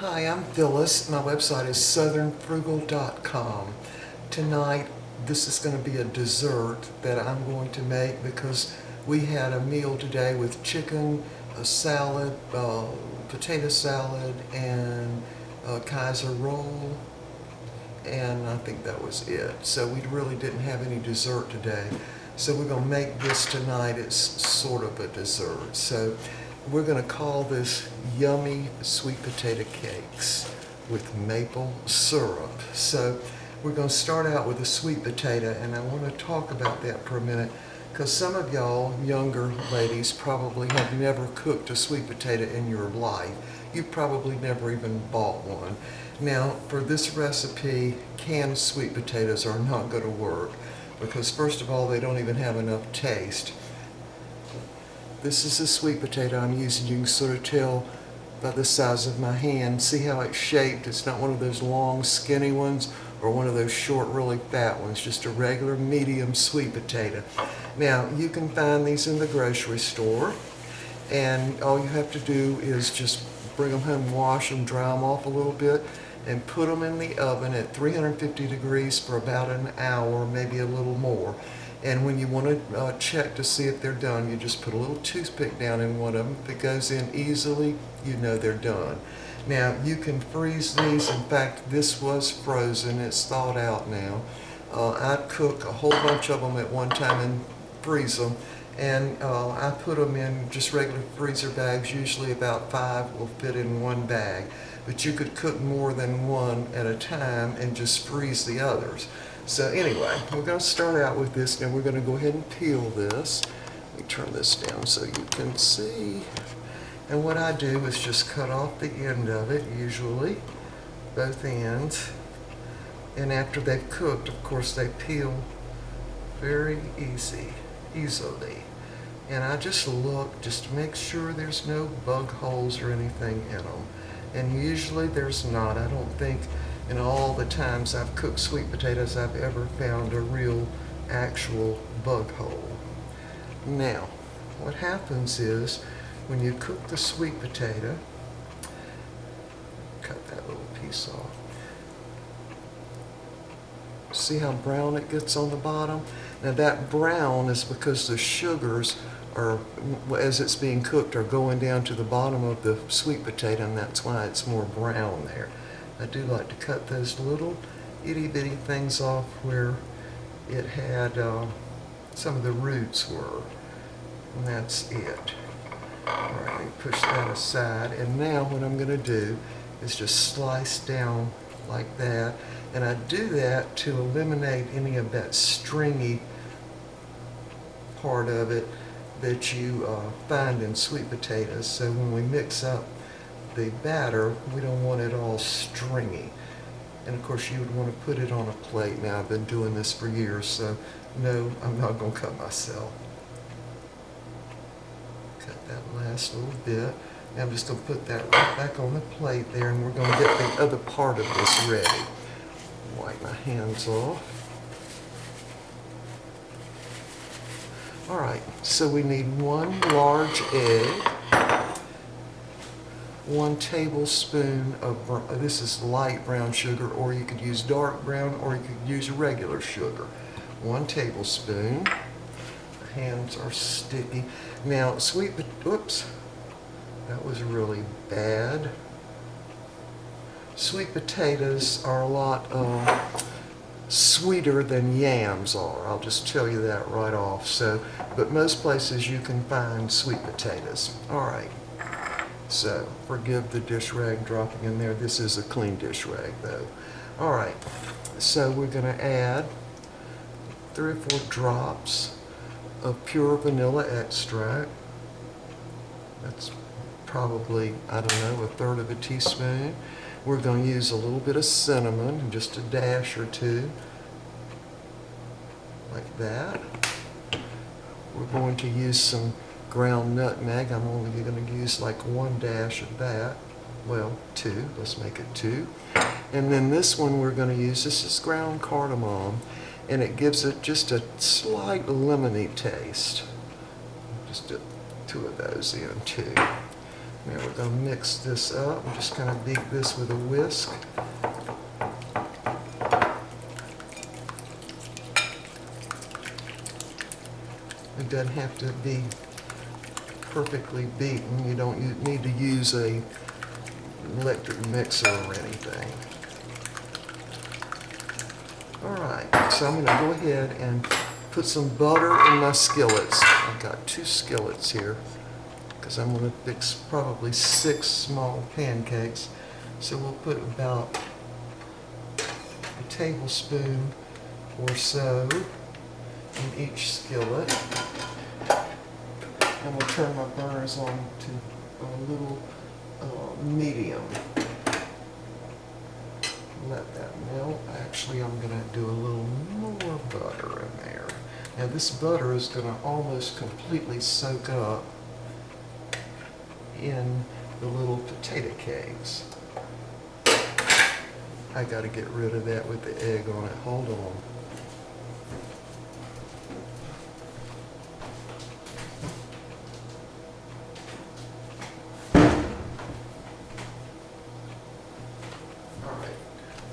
Hi, I'm Phyllis. My website is southernfrugal.com. Tonight, this is going to be a dessert that I'm going to make because we had a meal today with chicken, a salad, potato salad, and a Kaiser roll, and I think that was it. So we really didn't have any dessert today. So we're going to make this tonight. It's sort of a dessert. So we're going to call this yummy sweet potato cakes with maple syrup. So we're going to start out with a sweet potato, and I want to talk about that for a minute because some of y'all younger ladies probably have never cooked a sweet potato in your life. You probably never even bought one. Now, for this recipe, canned sweet potatoes are not going to work because first of all, they don't even have enough taste. This is a sweet potato I'm using. You can sort of tell by the size of my hand. See how it's shaped? It's not one of those long, skinny ones or one of those short, really fat ones. Just a regular, medium sweet potato. Now, you can find these in the grocery store, and all you have to do is just bring them home, wash them, dry them off a little bit, and put them in the oven at 350 degrees for about an hour, maybe a little more. And when you want to check to see if they're done, you just put a little toothpick down in one of them. If it goes in easily, you know they're done. Now, you can freeze these. In fact, this was frozen. It's thawed out now. I cook a whole bunch of them at one time and freeze them. And I put them in just regular freezer bags. Usually about 5 will fit in one bag. But you could cook more than one at a time and just freeze the others. So anyway, we're going to start out with this. Now we're going to go ahead and peel this. Let me turn this down so you can see. And what I do is just cut off the end of it, usually, both ends. And after they've cooked, of course, they peel very easily. And I just look just to make sure there's no bug holes or anything in them. And usually there's not. I don't think in all the times I've cooked sweet potatoes I've ever found a real actual bug hole. Now, what happens is when you cook the sweet potato, cut that little piece off. See how brown it gets on the bottom? Now that brown is because the sugars are, as it's being cooked, are going down to the bottom of the sweet potato, and that's why it's more brown there. I do like to cut those little itty bitty things off where it had some of the roots were, and that's it. All right, let me push that aside, and now what I'm going to do is just slice down like that, and I do that to eliminate any of that stringy part of it that you find in sweet potatoes. So when we mix up the batter, we don't want it all stringy. And of course you would want to put it on a plate. Now I've been doing this for years, so no, I'm not going to cut myself. Cut that last little bit. Now I'm just going to put that right back on the plate there, and we're going to get the other part of this ready. Wipe my hands off. Alright, so we need 1 large egg, 1 tablespoon of, this is light brown sugar, or you could use dark brown, or you could use regular sugar. 1 tablespoon. My hands are sticky. Now, oops, that was really bad. Sweet potatoes are a lot sweeter than yams are. I'll just tell you that right off. So, but most places you can find sweet potatoes. All right. So, forgive the dish rag dropping in there. This is a clean dish rag, though. All right. So we're going to add 3 or 4 drops of pure vanilla extract. That's probably, I don't know, 1/3 of a teaspoon. We're going to use a little bit of cinnamon, just a dash or 2, like that. We're going to use some ground nutmeg. I'm only going to use like 1 dash of that. Well, 2. Let's make it 2. And then this one we're going to use, this is ground cardamom, and it gives it just a slight lemony taste. Just dip 2 of those in too. Now we're going to mix this up. We're just going to beat this with a whisk. It doesn't have to be perfectly beaten. You don't need to use an electric mixer or anything. Alright, so I'm going to go ahead and put some butter in my skillets. I've got 2 skillets here because I'm going to fix probably 6 small pancakes. So we'll put about a tablespoon or so in each skillet. And we'll turn my burners on to a little medium. Let that melt. Actually, I'm going to do a little more butter in there. Now this butter is going to almost completely soak up in the little potato cakes. I got to get rid of that with the egg on it. Hold on.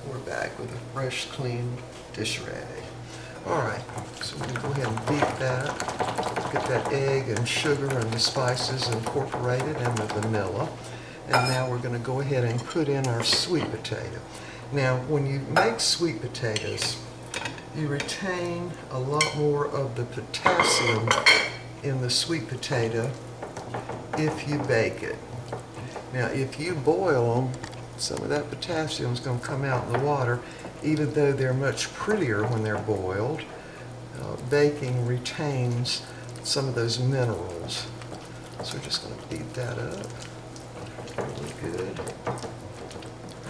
We're back with a fresh, clean dish rag. Alright, so we're going to go ahead and beat that. Get that egg and sugar and the spices incorporated and the vanilla. And now we're going to go ahead and put in our sweet potato. Now, when you make sweet potatoes, you retain a lot more of the potassium in the sweet potato if you bake it. Now, if you boil them, some of that potassium is going to come out in the water, even though they're much prettier when they're boiled. Baking retains some of those minerals. So we're just going to beat that up really good.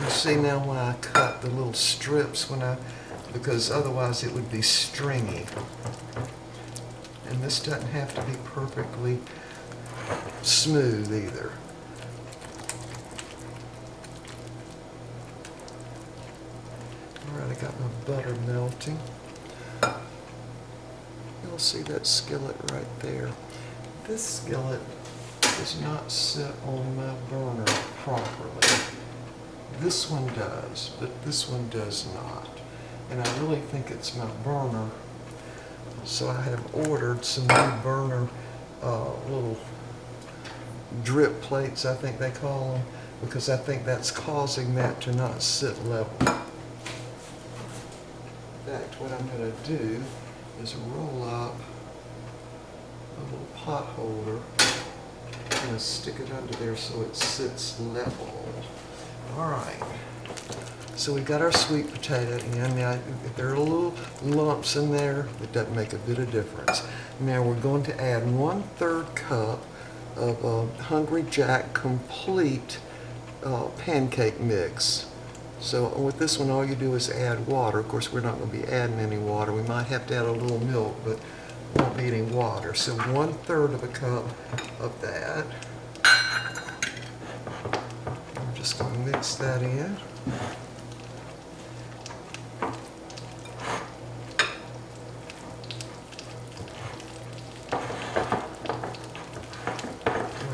You see now when I cut the little strips, because otherwise it would be stringy. And this doesn't have to be perfectly smooth either. Alright, I got my butter melting. You'll see that skillet right there. This skillet does not sit on my burner properly. This one does, but this one does not. And I really think it's my burner. So I have ordered some new burner little drip plates, I think they call them, because I think that's causing that to not sit level. In fact, what I'm going to do is roll up a little pot holder and stick it under there so it sits level. Alright, so we got our sweet potato in. Now, if there are little lumps in there, it doesn't make a bit of difference. Now we're going to add 1/3 cup of Hungry Jack complete pancake mix. So with this one, all you do is add water. Of course, we're not going to be adding any water. We might have to add a little milk, but won't be any water. So 1/3 of a cup of that. I'm just going to mix that in.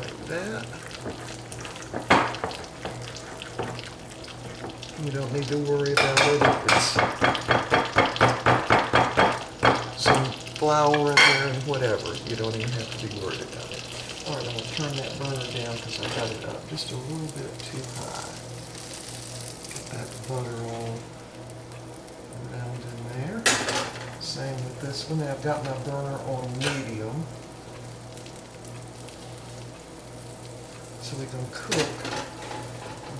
Like that. You don't need to worry about it if it's some flour in there and whatever. You don't even have to be worried about it. All right, I'm going to turn that burner down because I got it up just a little bit too high. Get that butter all around in there. Same with this one. I've got my burner on medium. So we can cook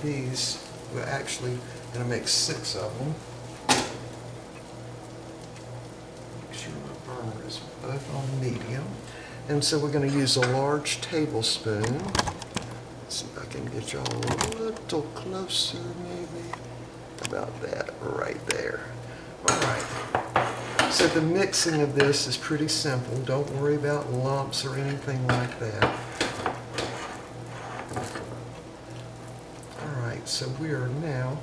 these. We're actually going to make 6 of them. Make sure my burner is both on medium. And so we're going to use a large tablespoon. Let's see if I can get y'all a little closer, maybe. About that right there. All right. So the mixing of this is pretty simple. Don't worry about lumps or anything like that. So we are now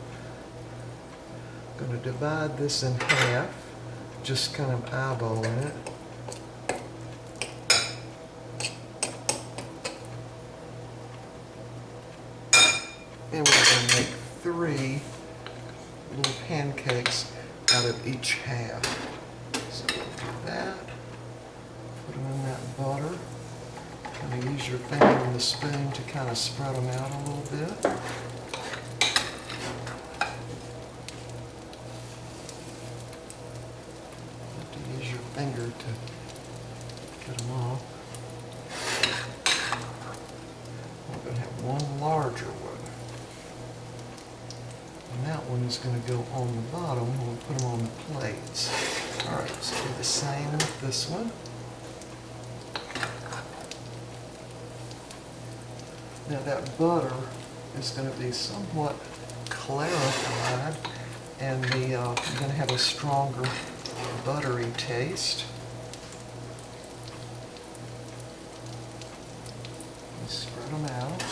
going to divide this in half, just kind of eyeballing it. 3 little pancakes out of each half. So do that. Put them in that butter. Kind of use your finger and the spoon to kind of spread them out a little bit. You have to use your finger to get them off. We're going to have one larger one. And that one is going to go on the bottom when we put them on the plates. Alright, so do the same with this one. Now that butter is going to be somewhat clarified, and you're going to have a stronger buttery taste. Spread them out.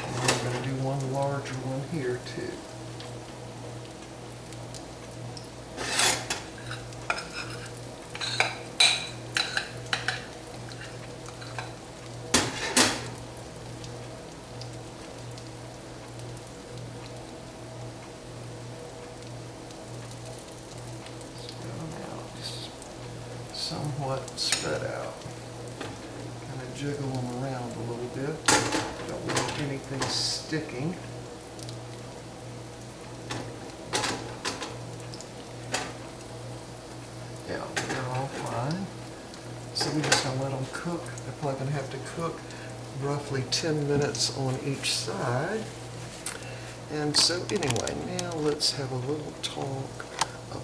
And we're going to do one larger one here too. Somewhat spread out. Kind of jiggle them around a little bit. Don't want anything sticking. Yeah, they're all fine. So we're just going to let them cook. They're probably going to have to cook roughly 10 minutes on each side. And so anyway, now let's have a little talk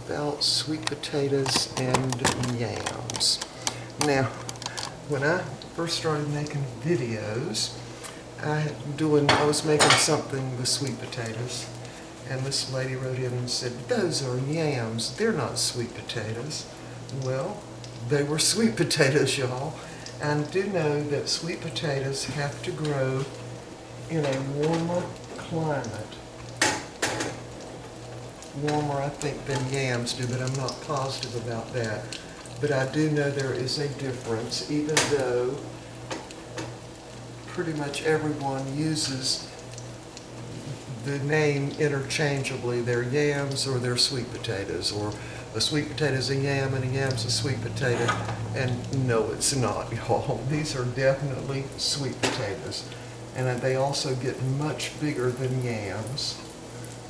about sweet potatoes and yams. Now, when I first started making videos, I was making something with sweet potatoes, and this lady wrote in and said, "Those are yams, they're not sweet potatoes." Well, they were sweet potatoes, y'all. And do know that sweet potatoes have to grow in a warmer climate. Warmer, I think, than yams do, but I'm not positive about that. But I do know there is a difference, even though pretty much everyone uses the name interchangeably. They're yams or they're sweet potatoes, or a sweet potato is a yam and a yam's a sweet potato. And no, it's not, y'all. These are definitely sweet potatoes. And they also get much bigger than yams.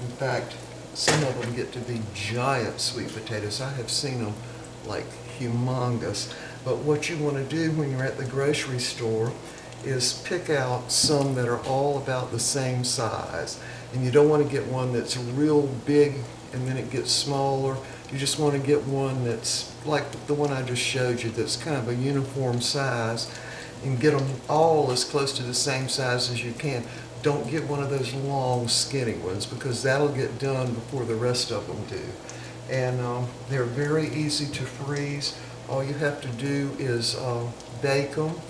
In fact, some of them get to be giant sweet potatoes. I have seen them like humongous. But what you want to do when you're at the grocery store is pick out some that are all about the same size. And you don't want to get one that's real big and then it gets smaller. You just want to get one that's like the one I just showed you, that's kind of a uniform size, and get them all as close to the same size as you can. Don't get one of those long, skinny ones, because that'll get done before the rest of them do. And they're very easy to freeze. All you have to do is bake them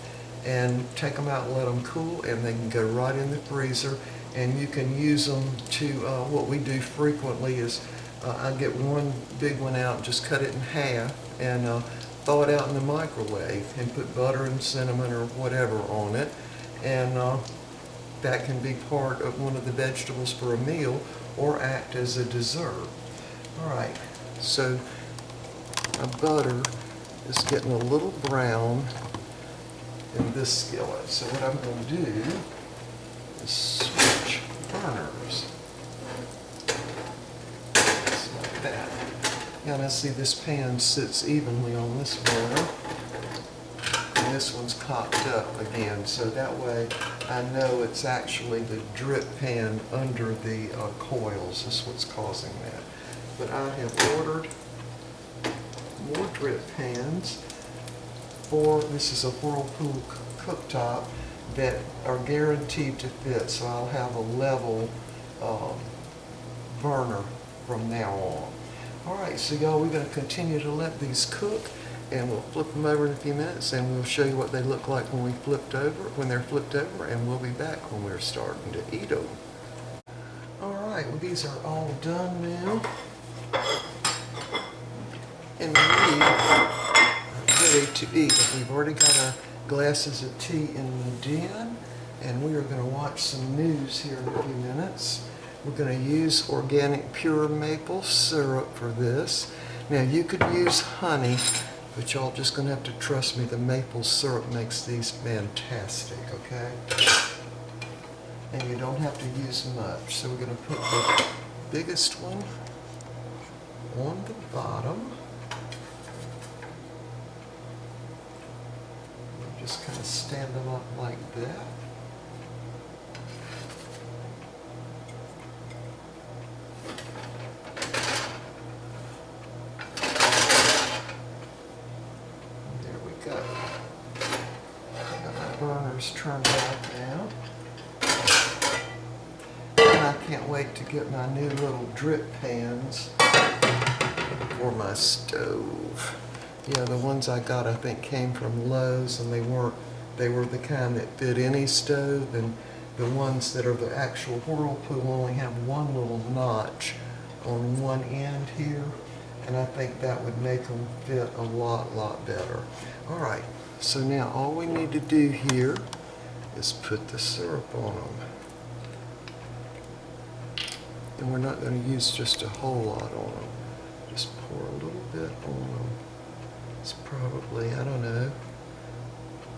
and take them out and let them cool, and they can go right in the freezer. And you can use them to, what we do frequently is I get one big one out and just cut it in half and thaw it out in the microwave and put butter and cinnamon or whatever on it. And that can be part of one of the vegetables for a meal or act as a dessert. All right, so my butter is getting a little brown in this skillet. So what I'm going to do is switch burners. Just like that. Now I see this pan sits evenly on this burner. And this one's cocked up again, so that way I know it's actually the drip pan under the coils. This is what's causing that. But I have ordered more drip pans for, this is a Whirlpool cooktop, that are guaranteed to fit, so I'll have a level burner from now on. Alright, so y'all, we're going to continue to let these cook, and we'll flip them over in a few minutes, and we'll show you what they look like when they're flipped over, and we'll be back when we're starting to eat them. Alright, well, these are all done now, and we are ready to eat. We've already got our glasses of tea in the den, and we are going to watch some news here in a few minutes. We're going to use organic pure maple syrup for this. Now you could use honey, but y'all just going to have to trust me, the maple syrup makes these fantastic, okay? And you don't have to use much. So we're going to put the biggest one on the bottom. Just kind of stand them up like that. There we go. Got my burners turned off now. And I can't wait to get my new little drip pans for my stove. Yeah, the ones I got I think came from Lowe's, and they were the kind that fit any stove, and the ones that are the actual Whirlpool only have one little notch on one end here, and I think that would make them fit a lot better. All right, so now all we need to do here is put the syrup on them. And we're not going to use just a whole lot on them. Just pour a little bit on them. It's probably, I don't know,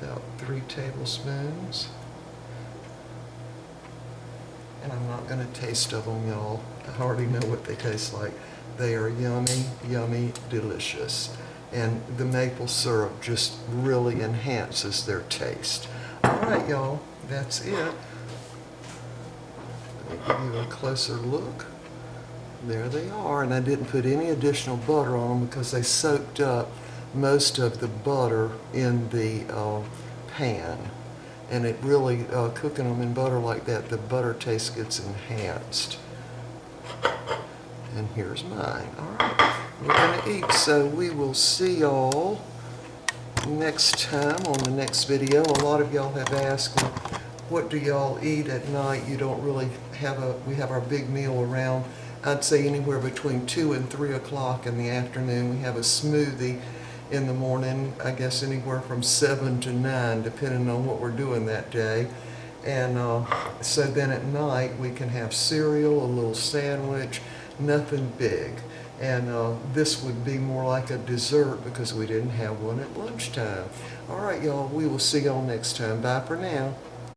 about 3 tablespoons. And I'm not going to taste of them, y'all. I already know what they taste like. They are yummy, yummy, delicious. And the maple syrup just really enhances their taste. All right, y'all, that's it. Let me give you a closer look. There they are, and I didn't put any additional butter on them because they soaked up most of the butter in the pan, and it really cooking them in butter like that, the butter taste gets enhanced. And here's mine. All right, we're going to eat, so we will see y'all next time on the next video. A lot of y'all have asked me, what do y'all eat at night? You don't really have we have our big meal around, I'd say anywhere between 2 and 3 o'clock in the afternoon. We have a smoothie in the morning, I guess anywhere from 7 to 9, depending on what we're doing that day. And so then at night we can have cereal, a little sandwich, nothing big. And this would be more like a dessert because we didn't have one at lunchtime. All right, y'all, we will see y'all next time. Bye for now.